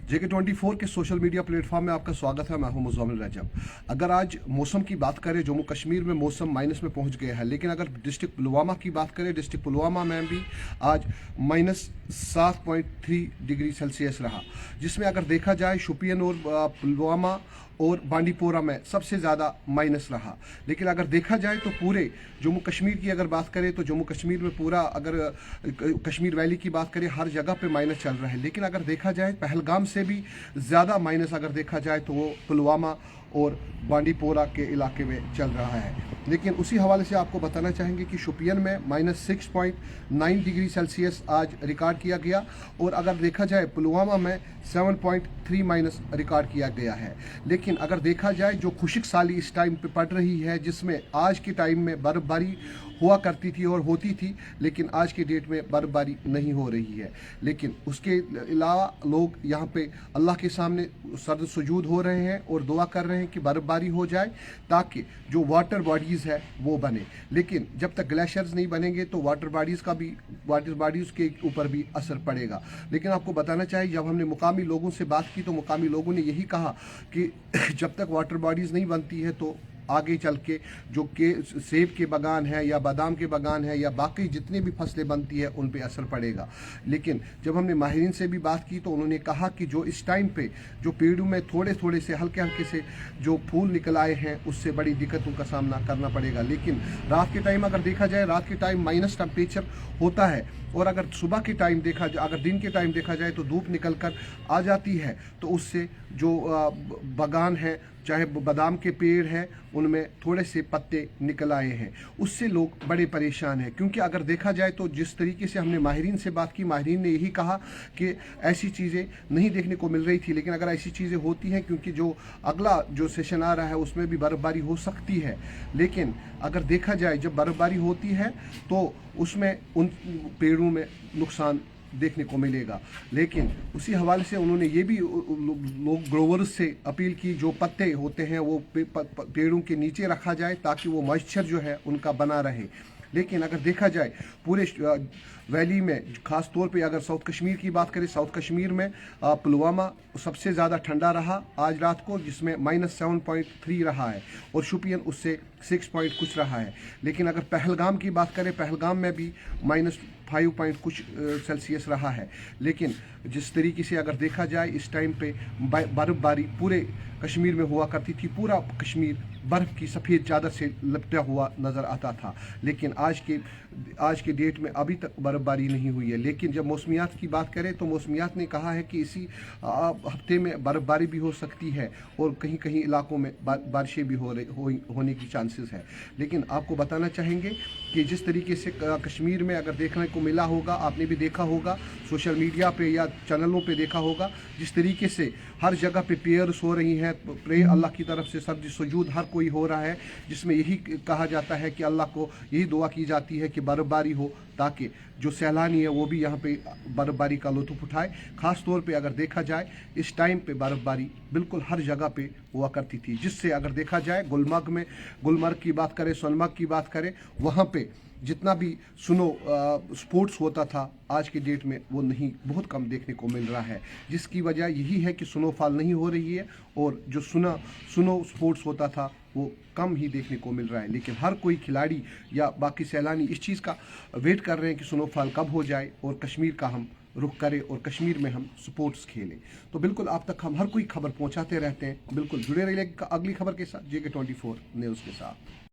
JK24 के social media platform में आपका स्वागत है। मैं हूं मुज़म्मिल रजब। अगर आज मौसम की बात करें, जम्मू कश्मीर में मौसम माइनस में पहुंच गया है, लेकिन अगर डिस्ट्रिक्ट पुलवामा की बात करें, डिस्ट्रिक्ट पुलवामा में भी आज -7.3 डिग्री सेल्सियस रहा, जिसमें अगर देखा जाए शोपियन और पुलवामा और बांडीपोरा में सबसे ज़्यादा माइनस रहा। लेकिन अगर देखा जाए तो पूरे जम्मू कश्मीर की अगर बात करें तो जम्मू कश्मीर में पूरा अगर कश्मीर वैली की बात करें, हर जगह पे माइनस चल रहा है। लेकिन अगर देखा जाए पहलगाम से भी ज़्यादा माइनस अगर देखा जाए तो वो पुलवामा और बांडीपोरा के इलाके में चल रहा है। लेकिन उसी हवाले से आपको बताना चाहेंगे कि शोपियन में -6.9 डिग्री सेल्सियस आज रिकॉर्ड किया गया, और अगर देखा जाए पुलवामा में 7.3 माइनस रिकॉर्ड किया गया है। लेकिन अगर देखा जाए जो खुशक साली इस टाइम पे पड़ रही है, जिसमें आज के टाइम में बर्फ़बारी हुआ करती थी और होती थी, लेकिन आज की डेट में बर्फ़बारी नहीं हो रही है। लेकिन उसके अलावा लोग यहाँ पे अल्लाह के सामने सर्द सुजूद हो रहे हैं और दुआ कर रहे हैं कि बर्फ़बारी हो जाए, ताकि जो वाटर बॉडीज़ है वो बने। लेकिन जब तक ग्लेशियर्स नहीं बनेंगे तो वाटर बॉडीज़ के ऊपर भी असर पड़ेगा। लेकिन आपको बताना चाहिए, जब हमने मुकामी लोगों से बात की तो मुकामी लोगों ने यही कहा कि जब तक वाटर बॉडीज़ नहीं बनती है तो आगे चल के जो के सेब के बागान है या बादाम के बागान है या बाकी जितनी भी फसलें बनती है उन पे असर पड़ेगा। लेकिन जब हमने माहिरीन से भी बात की तो उन्होंने कहा कि जो इस टाइम पे जो पेड़ों में थोड़े थोड़े से हल्के हल्के से जो फूल निकल आए हैं, उससे बड़ी दिक्कतों का सामना करना पड़ेगा। लेकिन रात के टाइम अगर देखा जाए, रात के टाइम माइनस टेम्परेचर होता है, और अगर सुबह के टाइम देखा जाए, अगर दिन के टाइम देखा जाए तो धूप निकल कर आ जाती है, तो उससे जो बागान है, चाहे बादाम के पेड़ हैं, उनमें थोड़े से पत्ते निकल आए हैं, उससे लोग बड़े परेशान हैं। क्योंकि अगर देखा जाए तो जिस तरीके से हमने माहिरीन से बात की, माहिरीन ने यही कहा कि ऐसी चीज़ें नहीं देखने को मिल रही थी। लेकिन अगर ऐसी चीज़ें होती हैं, क्योंकि जो अगला जो सेशन आ रहा है उसमें भी बर्फ़बारी हो सकती है, लेकिन अगर देखा जाए जब बर्फ़बारी होती है तो उसमें उन पेड़ों में नुकसान देखने को मिलेगा। लेकिन उसी हवाले से उन्होंने ये भी लोग ग्रोवर्स से अपील की, जो पत्ते होते हैं वो पेड़ों के नीचे रखा जाए ताकि वो मॉइस्चर जो है उनका बना रहे। लेकिन अगर देखा जाए पूरे वैली में, ख़ास तौर पे अगर साउथ कश्मीर की बात करें, साउथ कश्मीर में पुलवामा सबसे ज़्यादा ठंडा रहा आज रात को, जिसमें -7.3 रहा है, और शोपियन उससे 6 पॉइंट कुछ रहा है। लेकिन अगर पहलगाम की बात करें, पहलगाम में भी -5 पॉइंट कुछ सेल्सियस रहा है। लेकिन जिस तरीके से अगर देखा जाए इस टाइम पे बर्फ़बारी पूरे कश्मीर में हुआ करती थी, पूरा कश्मीर बर्फ़ की सफ़ेद चादर से लपटा हुआ नज़र आता था। लेकिन आज के डेट में अभी तक बर्फ़बारी नहीं हुई है। लेकिन जब मौसमियात की बात करें तो मौसमियात ने कहा है कि इसी हफ्ते में बर्फ़बारी भी हो सकती है, और कहीं कहीं इलाकों में बारिशें भी होने की चांसेस है। लेकिन आपको बताना चाहेंगे कि जिस तरीके से कश्मीर में अगर देखने को मिला होगा, आपने भी देखा होगा सोशल मीडिया पे या चैनलों पे देखा होगा, जिस तरीके से हर जगह पे प्रेयर्स हो रही हैं, प्रे अल्लाह की तरफ से सर्द सुजूद हर कोई हो रहा है, जिसमें यही कहा जाता है कि अल्लाह को यही दुआ की जाती है कि बर्फ़बारी हो, ताकि जो सैलानी है वो भी यहाँ पे बर्फ़बारी का लुत्फ़ उठाए। ख़ास तौर पे अगर देखा जाए इस टाइम पे बर्फ़बारी बिल्कुल हर जगह पे हुआ करती थी, जिससे अगर देखा जाए गुलमर्ग की बात करें, सोनमर्ग की बात करें, वहाँ पे जितना भी स्पोर्ट्स होता था आज की डेट में वो नहीं, बहुत कम देखने को मिल रहा है। जिसकी वजह यही है कि स्नोफॉल नहीं हो रही है, और जो स्नो स्पोर्ट्स होता था वो कम ही देखने को मिल रहा है। लेकिन हर कोई खिलाड़ी या बाकी सैलानी इस चीज़ का वेट कर रहे हैं कि स्नोफॉल कब हो जाए और कश्मीर का हम रुख करें और कश्मीर में हम स्पोर्ट्स खेलें। तो बिल्कुल आप तक हम हर कोई खबर पहुंचाते रहते हैं। बिल्कुल जुड़े रहिए अगली खबर के साथ, JK24 न्यूज़ के साथ।